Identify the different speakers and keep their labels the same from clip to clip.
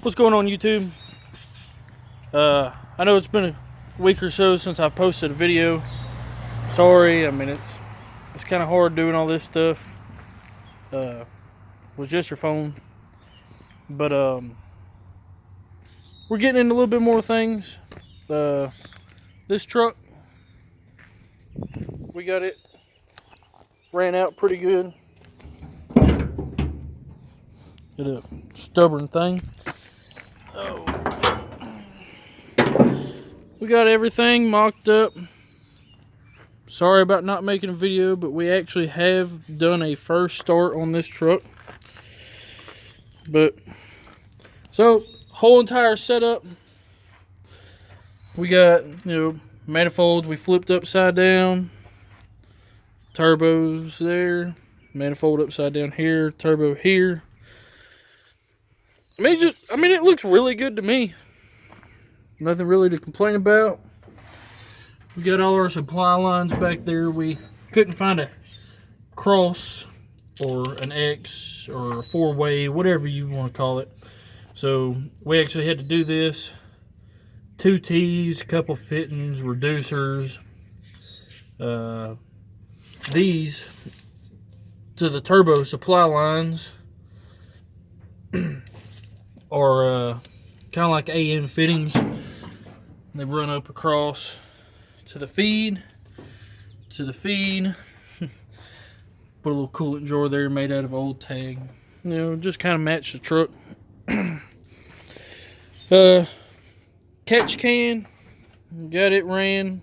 Speaker 1: What's going on, YouTube? I know it's been a week or so since I posted a video. Sorry, I mean it's kind of hard doing all this stuff with just your phone. But we're getting into a little bit more things. This truck, we got it ran out pretty good. Get a stubborn thing. Oh. We got everything mocked up. Sorry about not making a video, but we actually have done a first start on this truck. But so whole entire setup, we got, manifolds we flipped upside down, turbos there, manifold upside down here, turbo here. I mean it looks really good to me. Nothing really to complain about. We got all our supply lines back there. We couldn't find a cross or an X or a four-way, whatever you want to call it. So we actually had to do this. 2 T's, a couple fittings, reducers. These to the turbo supply lines are kind of like AM fittings. They run up across to the feed, Put a little coolant drawer there made out of old tag. Just kind of match the truck. Catch can, got it ran.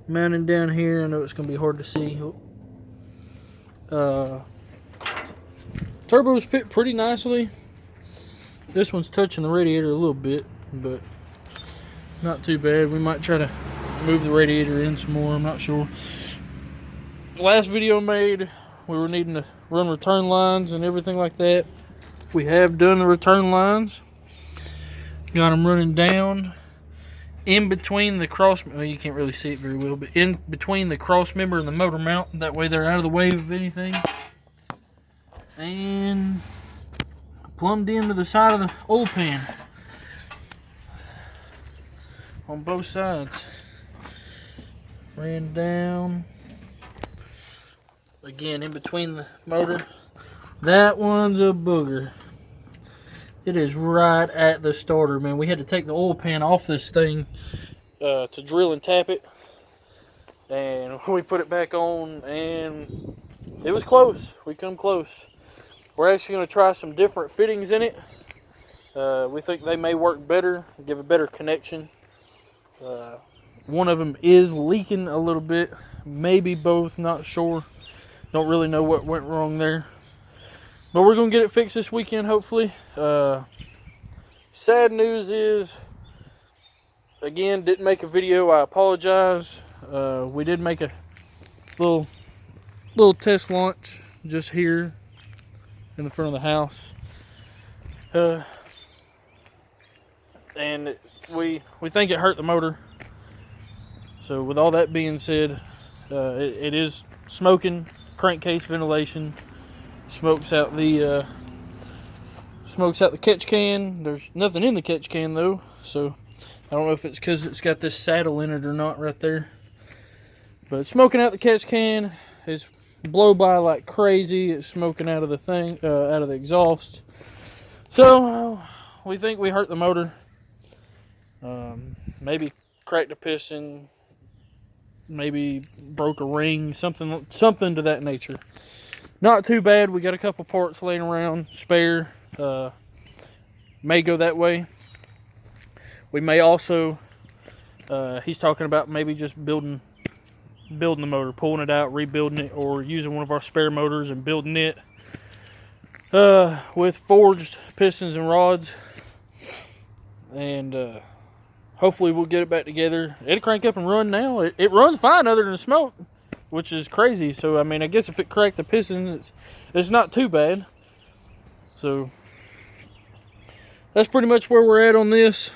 Speaker 1: Mounted down here. I know it's going to be hard to see. Turbos fit pretty nicely. This one's touching the radiator a little bit, but not too bad. We might try to move the radiator in some more. I'm not sure. Last video made, we were needing to run return lines and everything like that. We have done the return lines. Got them running down in between the cross. Well, you can't really see it very well, but in between the cross member and the motor mount. That way they're out of the way of anything. And plumbed into the side of the oil pan on both sides. Ran down again in between the motor. That one's a booger. It is right at the starter, man. We had to take the oil pan off this thing to drill and tap it, and we put it back on, and it was close. We come close. We're actually going to try some different fittings in it. We think they may work better, give a better connection. One of them is leaking a little bit, maybe both, not sure. Don't really know what went wrong there. But we're going to get it fixed this weekend, hopefully. Sad news is, again, didn't make a video. I apologize. We did make a little test launch just here in the front of the house, and we think it hurt the motor. So with all that being said, it is smoking, crankcase ventilation, smokes out the catch can. There's nothing in the catch can though, so I don't know if it's because it's got this saddle in it or not right there, but it's smoking out the catch can. It's blow by like crazy. It's smoking out of the thing, out of the exhaust. So we think we hurt the motor. Maybe cracked a piston, maybe broke a ring, something to that nature. Not too bad. We got a couple parts laying around spare. May go that way. We may also, he's talking about maybe just building the motor, pulling it out, rebuilding it, or using one of our spare motors and building it with forged pistons and rods. And hopefully we'll get it back together. It'll crank up and run now. It runs fine other than smoke, which is crazy. So I mean, I guess if it cracked the piston, it's not too bad. So that's pretty much where we're at on this.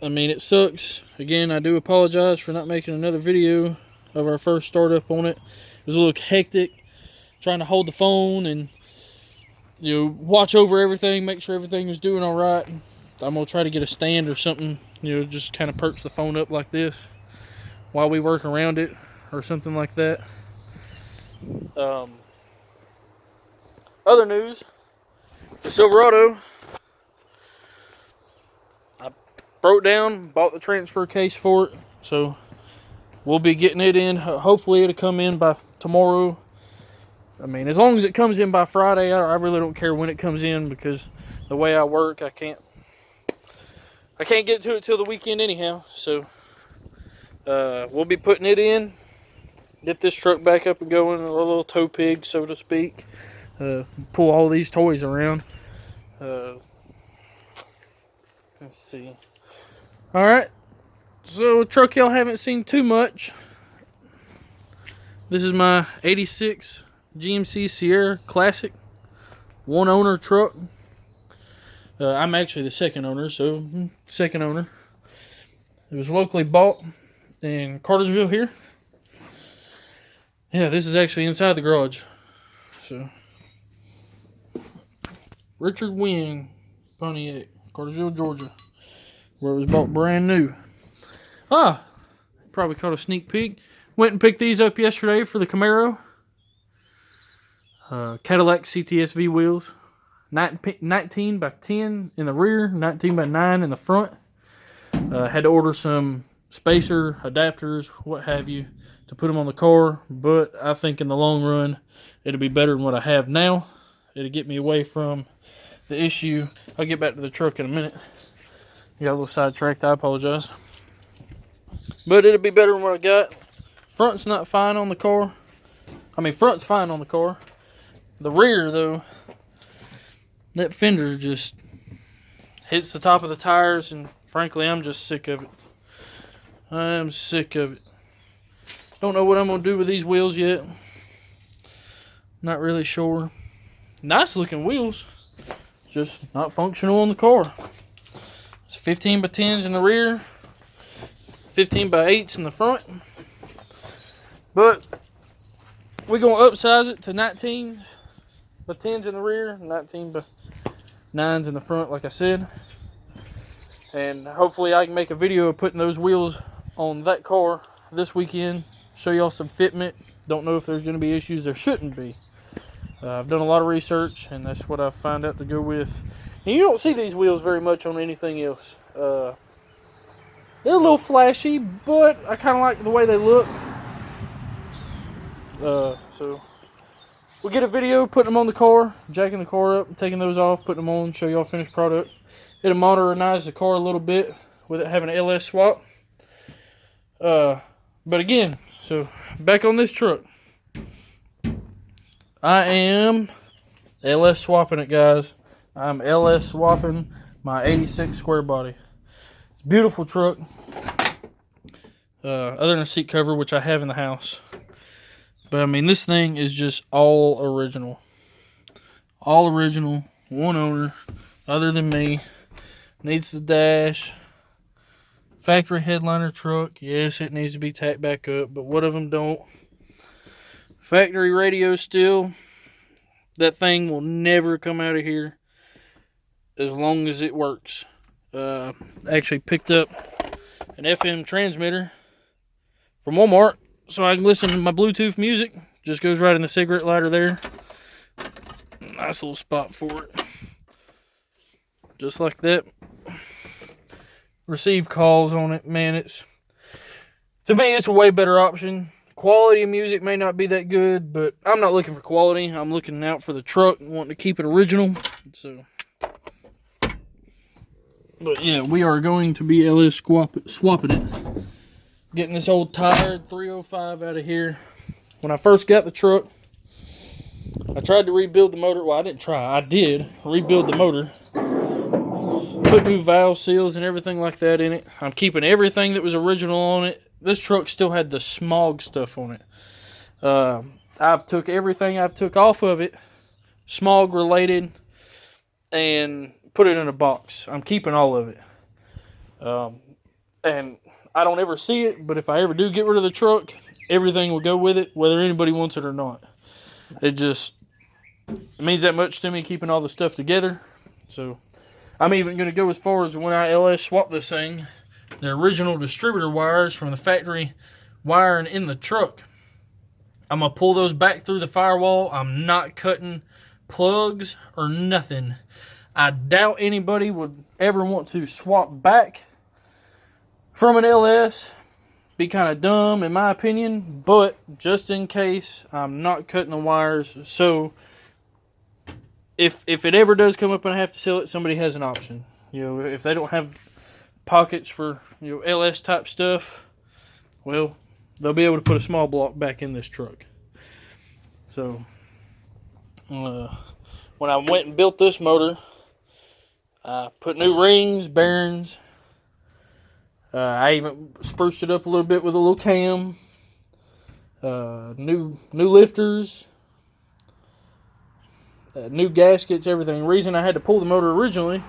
Speaker 1: I mean, it sucks. Again, I do apologize for not making another video of our first startup on it. It was a little hectic trying to hold the phone and watch over everything, make sure everything is doing all right. I'm gonna try to get a stand or something, just kind of perch the phone up like this while we work around it or something like that. Other news, the Silverado, I broke down, bought the transfer case for it, so we'll be getting it in. Hopefully it'll come in by tomorrow. I mean, as long as it comes in by Friday, I really don't care when it comes in, because the way I work, I can't get to it till the weekend anyhow. So we'll be putting it in, get this truck back up and going, a little tow pig, so to speak. Pull all these toys around. Let's see. All right. So, truck y'all haven't seen too much. This is my 86 GMC Sierra Classic. One owner truck. I'm actually the second owner, so second owner. It was locally bought in Cartersville here. Yeah, this is actually inside the garage. So, Richard Wynn Pontiac, Cartersville, Georgia, where it was bought brand new. Probably caught a sneak peek. Went and picked these up yesterday for the Camaro. Cadillac CTSV wheels. 19 by 10 in the rear, 19 by 9 in the front. Had to order some spacer, adapters, what have you, to put them on the car. But I think in the long run, it'll be better than what I have now. It'll get me away from the issue. I'll get back to the truck in a minute. Got a little sidetracked, I apologize. But it'll be better than what I got. Front's not fine on the car. I mean, front's fine on the car. The rear, though, that fender just hits the top of the tires, and frankly, I'm just sick of it. I'm sick of it. Don't know what I'm going to do with these wheels yet. Not really sure. Nice looking wheels, just not functional on the car. It's 15 by 10s in the rear, 15 by 8s in the front. But we're going to upsize it to 19 by 10s in the rear, 19 by 9s in the front, like I said. And hopefully I can make a video of putting those wheels on that car this weekend. Show y'all some fitment. Don't know if there's going to be issues. There shouldn't be. I've done a lot of research, and that's what I've found out to go with. And you don't see these wheels very much on anything else. They're a little flashy, but I kind of like the way they look. So we'll get a video putting them on the car, jacking the car up, taking those off, putting them on, show y'all finished product. It'll modernize the car a little bit with it having an LS swap. But again, so back on this truck. I am LS swapping it, guys. I'm LS swapping my 86 square body. It's a beautiful truck. Other than a seat cover, which I have in the house. But I mean, this thing is just all original. All original. One owner, other than me. Needs the dash. Factory headliner truck. Yes, it needs to be tacked back up, but what of them don't? Factory radio still. That thing will never come out of here as long as it works. Actually picked up an FM transmitter from Walmart so I can listen to my Bluetooth music. Just goes right in the cigarette lighter there. Nice little spot for it. Just like that. Receive calls on it. Man, to me, it's a way better option. Quality of music may not be that good, but I'm not looking for quality. I'm looking out for the truck and wanting to keep it original. So, but yeah, we are going to be LS swapping it. Getting this old tired 305 out of here. When I first got the truck, I tried to rebuild the motor. Well, I didn't try. I did rebuild the motor. Put new valve seals and everything like that in it. I'm keeping everything that was original on it. This truck still had the smog stuff on it. I've took everything I've took off of it, smog related, and put it in a box. I'm keeping all of it. And I don't ever see it, but if I ever do get rid of the truck, everything will go with it, whether anybody wants it or not. it means that much to me, keeping all the stuff together. So I'm even going to go as far as when I LS swap this thing, the original distributor wires from the factory wiring in the truck, I'm going to pull those back through the firewall. I'm not cutting plugs or nothing. I doubt anybody would ever want to swap back from an LS. Be kind of dumb in my opinion, but just in case, I'm not cutting the wires. So if it ever does come up and I have to sell it, somebody has an option. You know, if they don't have pockets for, you know, LS type stuff, well, they'll be able to put a small block back in this truck. So when I went and built this motor, I put new rings, bearings. I even spruced it up a little bit with a little cam. New lifters. New gaskets, everything. The reason I had to pull the motor originally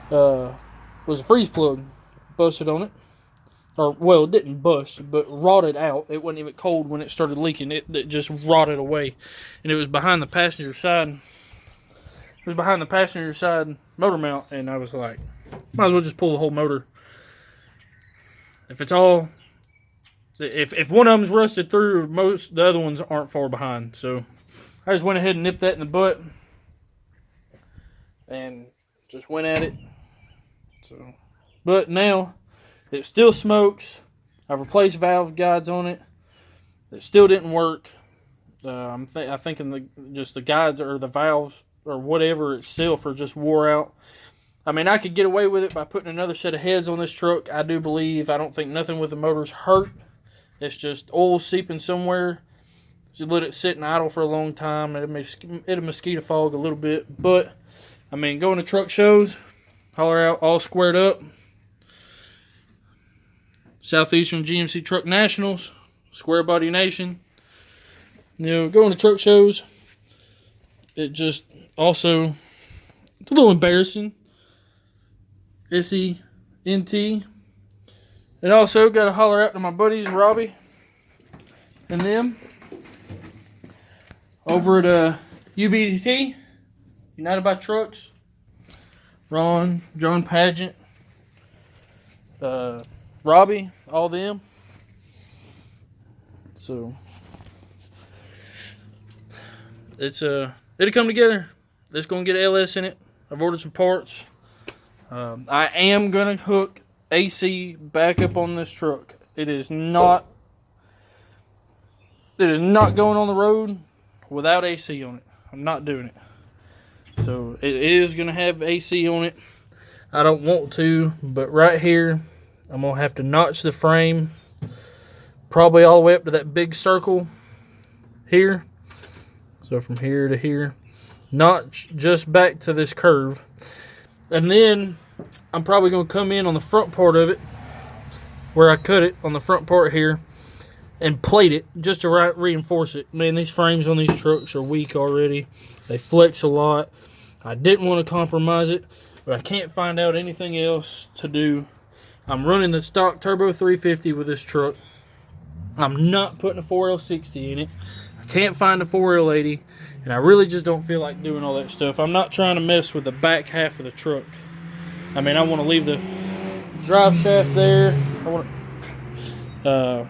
Speaker 1: was a freeze plug busted on it. Or, well, it didn't bust, but rotted out. It wasn't even cold when it started leaking. It just rotted away. And it was behind the passenger side. It was behind the passenger side motor mount. And I was like, might as well just pull the whole motor. If it's all... If one of them's rusted through, the other ones aren't far behind. So I just went ahead and nipped that in the butt. And just went at it. So, but now... it still smokes. I've replaced valve guides on it. It still didn't work. I'm thinking just the guides or the valves or whatever itself are just wore out. I mean, I could get away with it by putting another set of heads on this truck. I do believe. I don't think nothing with the motor's hurt. It's just oil seeping somewhere. You let it sit and idle for a long time. It'll mosquito fog a little bit. But, I mean, going to truck shows, holler out, all squared up. Southeastern GMC Truck Nationals, Square Body Nation. You know, going to truck shows, it just also, it's a little embarrassing. c10. And also, got to holler out to my buddies, Robbie and them, over at UBT, United by Trucks. Ron, John Pageant, Robbie, all them. So it'll come together. It's gonna get LS in it. I've ordered some parts. I am gonna hook AC back up on this truck. It is not going on the road without AC on it. I'm not doing it. So it is gonna have AC on it. I don't want to, but right here I'm going to have to notch the frame probably all the way up to that big circle here. So from here to here. Notch just back to this curve. And then I'm probably going to come in on the front part of it, where I cut it on the front part here, and plate it just to reinforce it. Man, these frames on these trucks are weak already. They flex a lot. I didn't want to compromise it, but I can't find out anything else to do. I'm running the stock Turbo 350 with this truck. I'm not putting a 4L60 in it. I can't find a 4L80, and I really just don't feel like doing all that stuff. I'm not trying to mess with the back half of the truck. I mean, I want to leave the drive shaft there. I want to,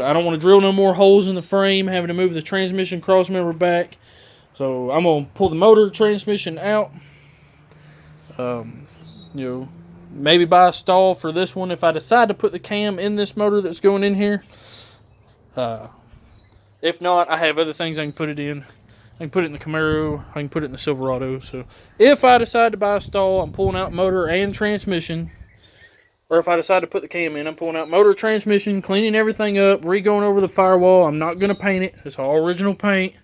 Speaker 1: I don't want to drill no more holes in the frame, having to move the transmission cross member back. So I'm gonna pull the motor transmission out. Maybe buy a stall for this one if I decide to put the cam in this motor that's going in here. If not, I have other things I can put it in. I can put it in the Camaro. I can put it in the Silverado. So if I decide to buy a stall, I'm pulling out motor and transmission. Or if I decide to put the cam in, I'm pulling out motor, transmission, cleaning everything up, re-going over the firewall. I'm not going to paint it. It's all original paint.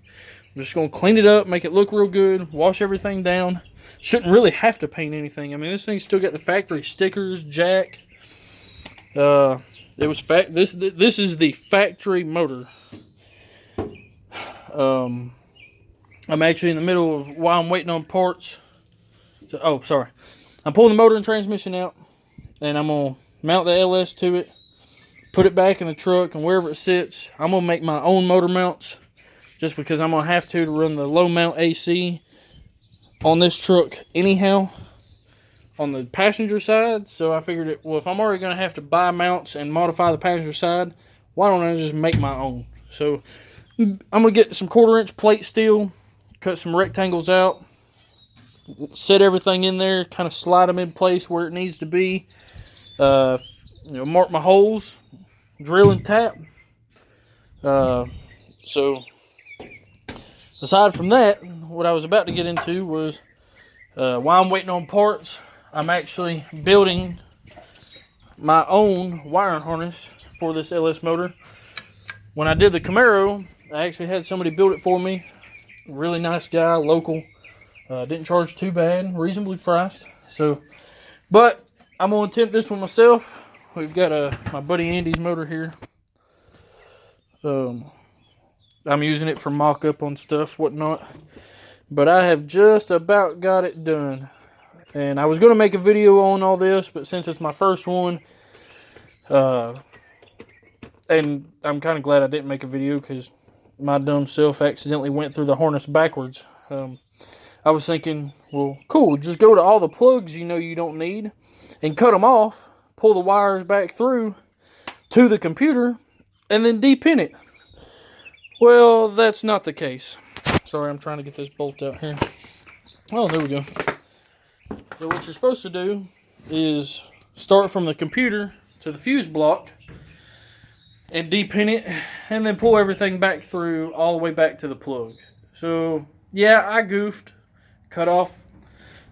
Speaker 1: I'm just going to clean it up, make it look real good, wash everything down. Shouldn't really have to paint anything. I mean, this thing's still got the factory stickers, jack. This is the factory motor. I'm actually in the middle of while I'm waiting on parts. I'm pulling the motor and transmission out, and I'm gonna mount the LS to it, put it back in the truck, and wherever it sits, I'm gonna make my own motor mounts. just because I'm going to have to run the low mount AC on this truck anyhow on the passenger side. So I figured, well, if I'm already going to have to buy mounts and modify the passenger side, why don't I just make my own? So I'm going to get some 1/4-inch plate steel, cut some rectangles out, set everything in there, kind of slide them in place where it needs to be. Mark my holes, drill and tap. So aside from that, what I was about to get into was while I'm waiting on parts, I'm actually building my own wiring harness for this LS motor. When I did the Camaro, I actually had somebody build it for me. Really nice guy, local. Didn't charge too bad, reasonably priced. So, but I'm gonna attempt this one myself. We've got my buddy Andy's motor here. I'm using it for mock-up on stuff, whatnot. But I have just about got it done. And I was going to make a video on all this, but since it's my first one, and I'm kind of glad I didn't make a video because my dumb self accidentally went through the harness backwards. I was thinking, well, cool, just go to all the plugs you know you don't need and cut them off, pull the wires back through to the computer, and then depin it. Well, that's not the case. Sorry, I'm trying to get this bolt out here. Oh, there we go. So what you're supposed to do is start from the computer to the fuse block and depin it, and then pull everything back through all the way back to the plug. So, yeah, I goofed. Cut off.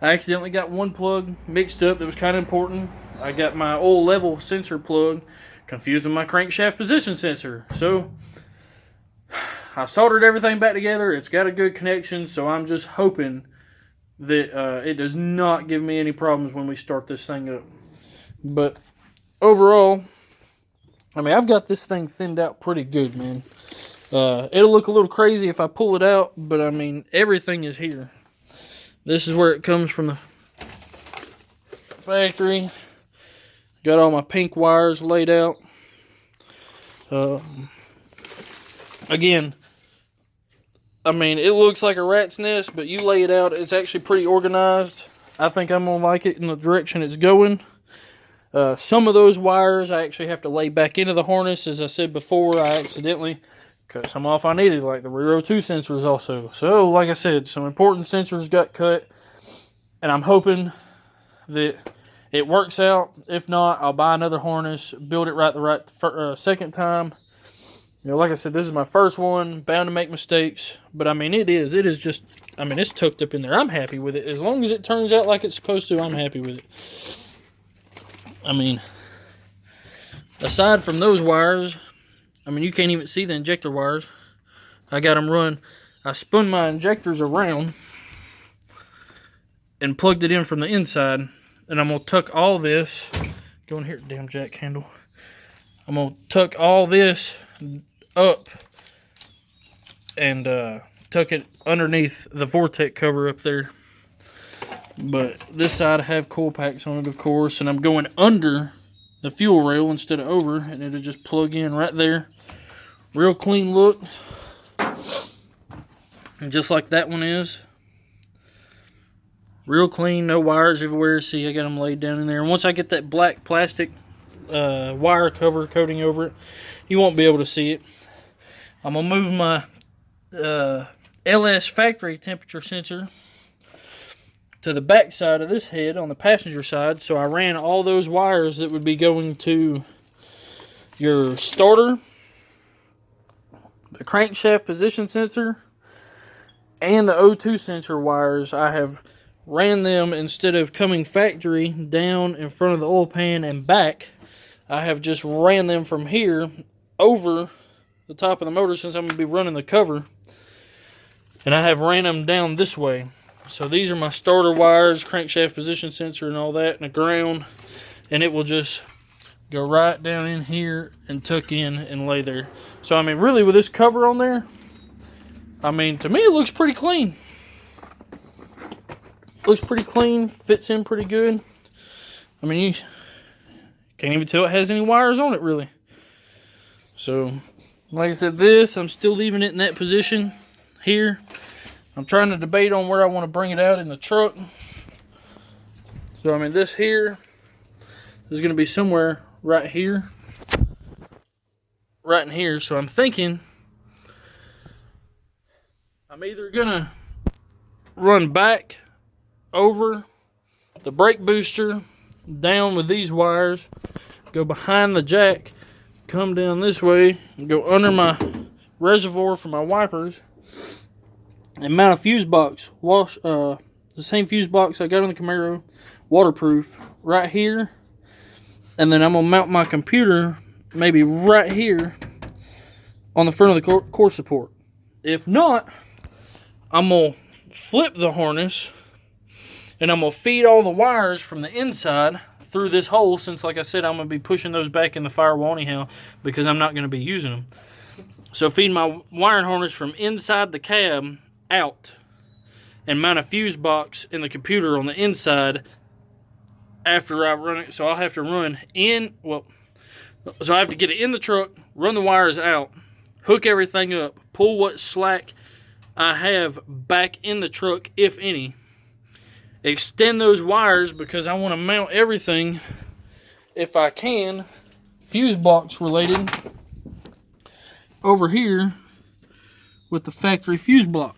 Speaker 1: I accidentally got one plug mixed up that was kind of important. I got my oil level sensor plug confused with my crankshaft position sensor. So I soldered everything back together. It's got a good connection, so I'm just hoping that it does not give me any problems when we start this thing up. But overall, I mean, I've got this thing thinned out pretty good, man. It'll look a little crazy if I pull it out, but I mean, everything is here. This is where it comes from the factory. Got all my pink wires laid out. Again, I mean, it looks like a rat's nest, but you lay it out, it's actually pretty organized. I think I'm going to like it in the direction it's going. Some of those wires I actually have to lay back into the harness. As I said before, I accidentally cut some off I needed, like the rear O2 sensors also. So, like I said, some important sensors got cut, and I'm hoping that it works out. If not, I'll buy another harness, build it the second time. You know, like I said, this is my first one, bound to make mistakes, but I mean, it is just, I mean, it's tucked up in there. I'm happy with it. As long as it turns out like it's supposed to, I'm happy with it. I mean, aside from those wires, I mean, you can't even see the injector wires. I got them run. I spun my injectors around and plugged it in from the inside. And I'm going to tuck all this. Go in here, damn jack handle. I'm going to tuck all this up and tuck it underneath the Vortec cover up there. But this side I have coil packs on it, of course. And I'm going under the fuel rail instead of over. And it'll just plug in right there. Real clean look. And just like that one is. Real clean, no wires everywhere. See, I got them laid down in there. And once I get that black plastic wire cover coating over it, you won't be able to see it. I'm going to move my LS factory temperature sensor to the back side of this head on the passenger side. So I ran all those wires that would be going to your starter, the crankshaft position sensor, and the O2 sensor wires. I have ran them, instead of coming factory down in front of the oil pan and back, I have just ran them from here over the top of the motor, since I'm going to be running the cover, and I have ran them down this way. So these are my starter wires, crankshaft position sensor and all that, and a ground, and it will just go right down in here and tuck in and lay there. So I mean, really, with this cover on there, I mean, to me it looks pretty clean. Looks pretty clean, fits in pretty good. I mean, you can't even tell it has any wires on it, really. So, Like I said, this, I'm still leaving it in that position here. I'm trying to debate on where I want to bring it out in the truck. So, I mean, this here is going to be somewhere right here. Right in here. So, I'm thinking I'm either going to run back over the brake booster, down with these wires, go behind the jack, come down this way, and go under my reservoir for my wipers, and mount a fuse box. The same fuse box I got on the Camaro, waterproof, right here. And then I'm going to mount my computer maybe right here on the front of the core support. If not, I'm going to flip the harness, and I'm going to feed all the wires from the inside through this hole, since, like I said, I'm going to be pushing those back in the firewall anyhow because I'm not going to be using them. So feed my wiring harness from inside the cab out and mount a fuse box in the computer on the inside after I run it. So I'll have to run in, so I have to get it in the truck, run the wires out, hook everything up, pull what slack I have back in the truck, if any, extend those wires because I want to mount everything, if I can, fuse box related, over here with the factory fuse block.